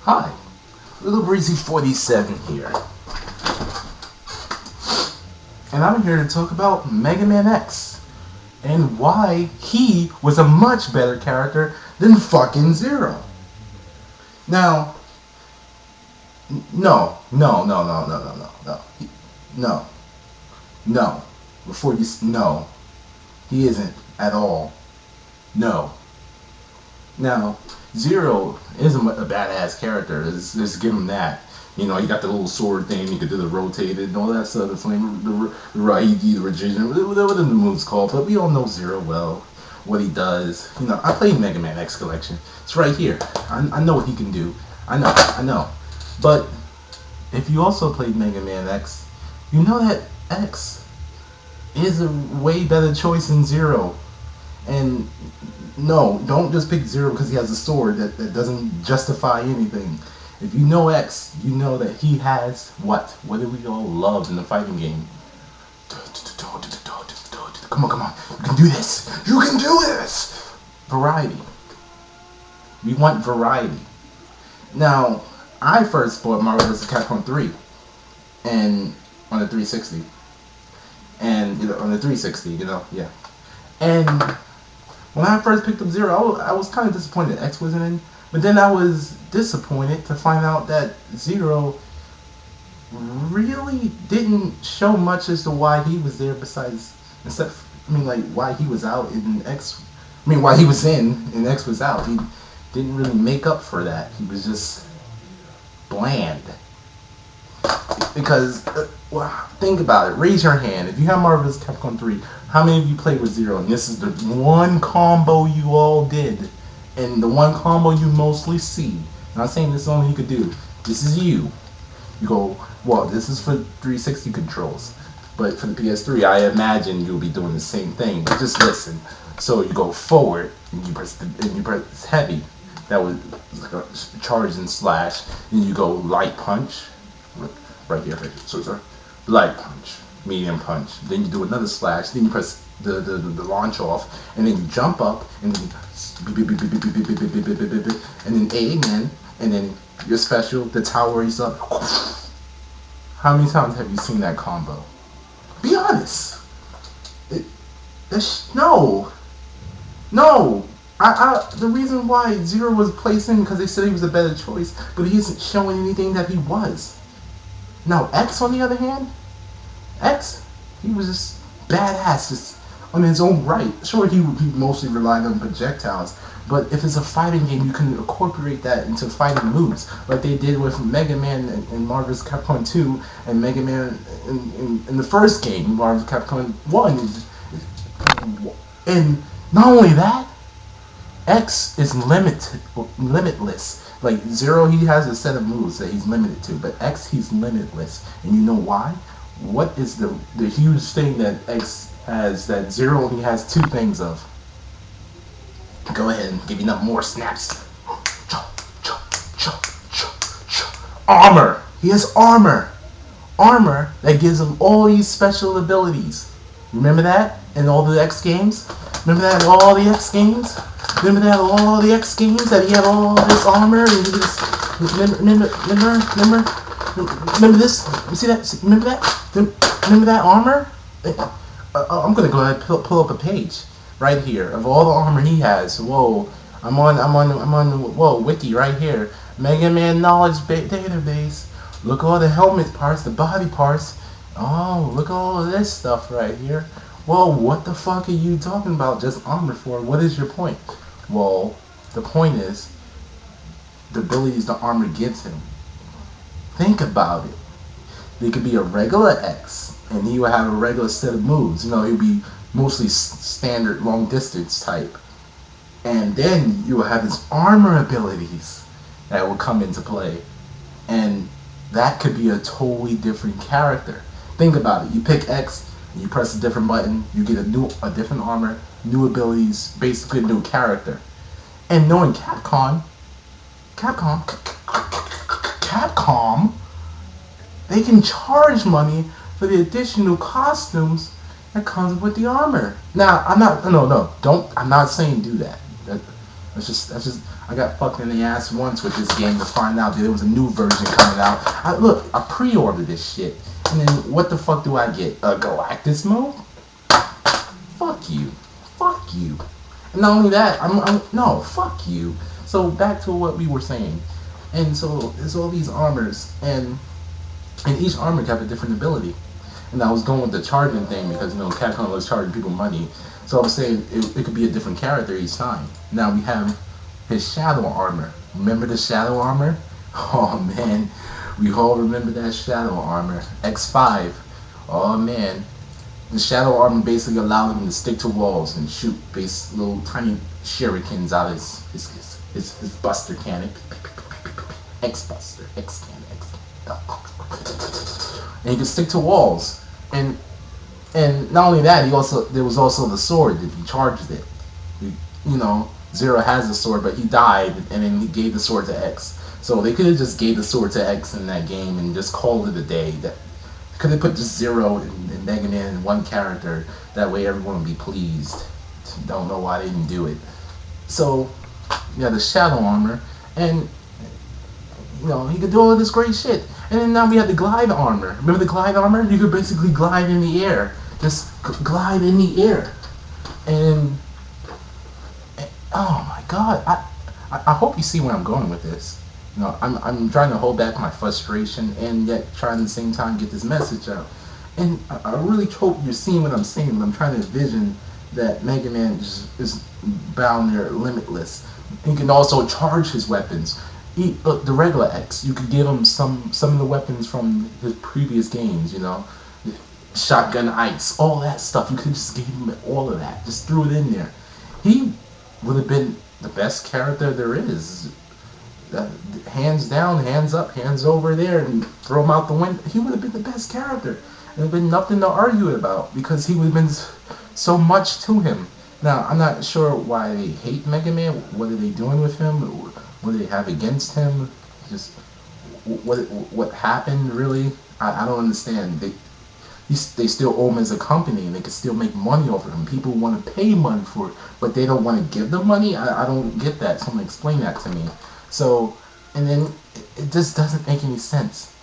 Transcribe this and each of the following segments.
Hi, Little Breezy 47 here, and I'm here to talk about Megaman X and why he was a much better character than fucking Zero. Now, no, no. Before you, no, he isn't at all. No. Now, Zero is a badass character. Let's give him that. You know, he got the little sword thing. He could do the rotated and all that stuff. The flame, the Raigi, the Regision, whatever the move's called. But we all know Zero well, what he does. You know, I played Mega Man X Collection. It's right here. I know what he can do. I know. But if you also played Mega Man X, you know that X is a way better choice than Zero. And no, don't just pick Zero because he has a sword that doesn't justify anything. If you know X, you know that he has what? What do we all love in the fighting game? Come on. You can do this. You can do this! Variety. We want variety. Now, I first bought Marvel Vs Capcom 3 and on the 360. And on the 360, yeah. And when I first picked up Zero, I was kind of disappointed that X wasn't in. But then I was disappointed to find out that Zero really didn't show much as to why he was there why he was out in X. Why he was in and X was out. He didn't really make up for that. He was just bland. Because, think about it. Raise your hand. If you have Marvel vs. Capcom 3, how many of you played with Zero? And this is the one combo you all did. And the one combo you mostly see. I'm not saying this is only you could do. This is you. You go, well, this is for 360 controls. But for the PS3, I imagine you'll be doing the same thing. But just listen. So you go forward, and you press heavy. That was like a charge and slash. And you go light punch. Right here. So light punch, medium punch. Then you do another slash. Then you press the launch off, and then you jump up, and then and then A again, and then your special. The tower is up. How many times have you seen that combo? Be honest. No. The reason why Zero was placed in because they said he was a better choice, but he isn't showing anything that he was. Now, X, on the other hand, X, he was just badass, just on his own right. Sure, he mostly relied on projectiles, but if it's a fighting game, you can incorporate that into fighting moves, like they did with Mega Man in Marvel vs. Capcom 2 and Mega Man in the first game, Marvel vs. Capcom 1. And not only that, X is limitless. Like Zero, he has a set of moves that he's limited to, but X, he's limitless. And you know why? What is the huge thing that X has that Zero only has two things of? Go ahead and give you enough more snaps. Armor. He has armor. Armor that gives him all these special abilities. Remember that in all the X games? Remember that in all the X games? Remember that all the X games that he had all this armor and he just remember this? You see that? Remember that? Remember that armor? I'm gonna go ahead and pull up a page right here of all the armor he has. Whoa, I'm on wiki right here. Mega Man Knowledge Database. Look all the helmet parts, the body parts. Oh, look all of this stuff right here. Well, what the fuck are you talking about just armor for? What is your point? Well, the point is the abilities the armor gives him. Think about it. They could be a regular X, and he would have a regular set of moves. He would be mostly standard long distance type. And then you would have his armor abilities that would come into play. And that could be a totally different character. Think about it. You pick X, you press a different button, you get a different armor, new abilities, basically a new character. And knowing Capcom, they can charge money for the additional costumes that comes with the armor. Now, I'm not saying do that. I got fucked in the ass once with this game to find out that there was a new version coming out. I pre-ordered this shit, and then what the fuck do I get? A Galactus mode? Fuck you, fuck you. And not only that, no, fuck you. So back to what we were saying, and so there's all these armors, and each armor got a different ability. And I was going with the charging thing because Capcom was charging people money. So I was saying it could be a different character each time. Now we have his shadow armor. Remember the shadow armor? Oh man, we all remember that shadow armor. X5. Oh man, the shadow armor basically allowed him to stick to walls and shoot little tiny shurikens out of his buster cannon. X buster, X cannon, X. And he could stick to walls, and not only that, there was also the sword that he charged it. Zero has the sword, but he died, and then he gave the sword to X. So they could have just gave the sword to X in that game and just called it a day. That could have put just Zero and Mega Man in one character. That way everyone would be pleased. Don't know why they didn't do it. So yeah, the shadow armor, and he could do all of this great shit. And then now we have the glide armor. Remember the glide armor? You could basically glide in the air. Just glide in the air. And oh my god, I hope you see where I'm going with this. I'm trying to hold back my frustration and yet trying at the same time get this message out. And I really hope you're seeing what I'm saying. When I'm trying to envision that Mega Man is bound there limitless. He can also charge his weapons. Look, the regular X, you could give him some of the weapons from his previous games, Shotgun Ice, all that stuff. You could just give him all of that. Just threw it in there. He would have been the best character there is. Hands down, hands up, hands over there, and throw him out the window. He would have been the best character. There would have been nothing to argue about because he would have been so much to him. Now, I'm not sure why they hate Mega Man. What are they doing with him? What do they have against him? Just what happened really? I don't understand. They still owe him as a company, and they can still make money off of him. People want to pay money for it, but they don't want to give them money. I don't get that. Someone explain that to me. So, and then it just doesn't make any sense.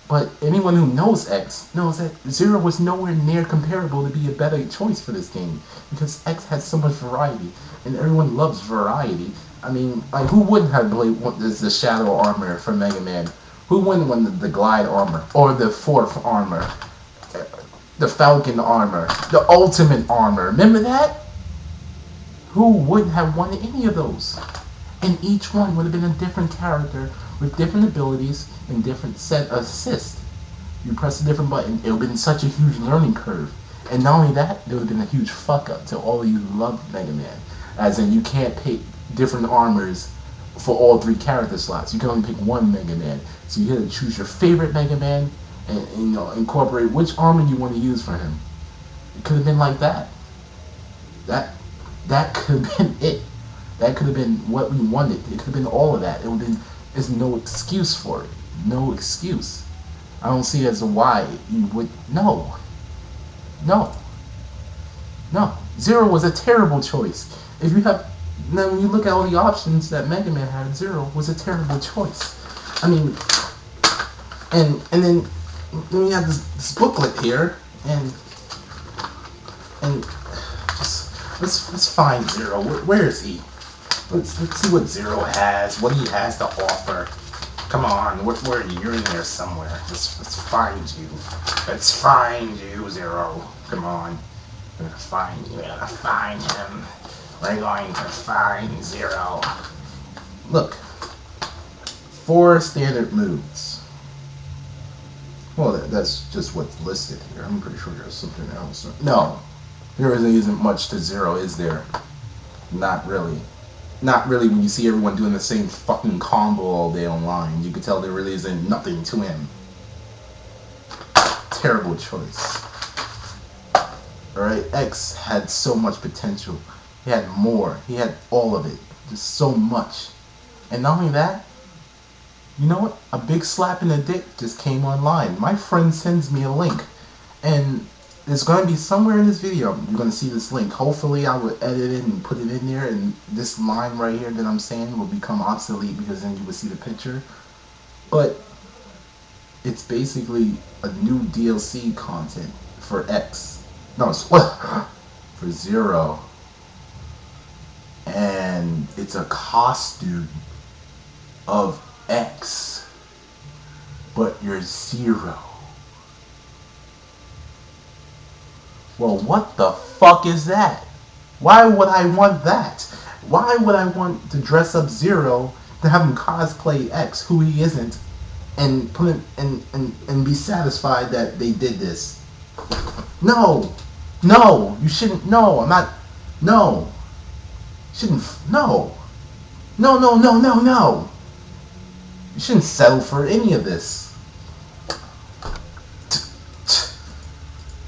But anyone who knows X knows that Zero was nowhere near comparable to be a better choice for this game because X has so much variety, and everyone loves variety. I mean, like, who wouldn't have played the Shadow Armor for Mega Man? Who wouldn't want the Glide Armor or the Fourth Armor, the Falcon Armor, the Ultimate Armor? Remember that? Who wouldn't have wanted any of those? And each one would have been a different character with different abilities and different set of assists. You press a different button, it would have been such a huge learning curve. And not only that, there would have been a huge fuck up to all of you who love Mega Man. As in, you can't pick different armors for all three character slots. You can only pick one Mega Man. So you had to choose your favorite Mega Man and incorporate which armor you want to use for him. It could have been like that. That could have been it. That could have been what we wanted. It could have been all of that. It would have been. There's no excuse for it. No excuse. I don't see as to why you would. No. Zero was a terrible choice. If you have, now when you look at all the options that Mega Man had, Zero was a terrible choice. I mean, and then you have this booklet here, and just let's find Zero. Where is he? Let's see what Zero has, what he has to offer. Come on, where are you? You're in there somewhere. Let's find you. Let's find you, Zero. Come on. We're gonna find you. We're gonna find him. We're going to find Zero. Look. 4 standard moves. Well, that's just what's listed here. I'm pretty sure there's something else. No. There really isn't much to Zero, is there? Not really. Not really when you see everyone doing the same fucking combo all day online. You can tell there really isn't nothing to him. Terrible choice. Alright, X had so much potential. He had more. He had all of it. Just so much. And not only that, you know what? A big slap in the dick just came online. My friend sends me a link. And It's going to be somewhere in this video. You're going to see this link. Hopefully I will edit it and put it in there, and this line right here that I'm saying will become obsolete because then you will see the picture. But it's basically a new DLC content for X. No, it's for Zero. And it's a costume of X, but you're Zero. Well, what the fuck is that? Why would I want that? Why would I want to dress up Zero to have him cosplay X, who he isn't, and put him and be satisfied that they did this? No, no, you shouldn't. No, I'm not. No, shouldn't. No, no, no, no, no, no. You shouldn't settle for any of this.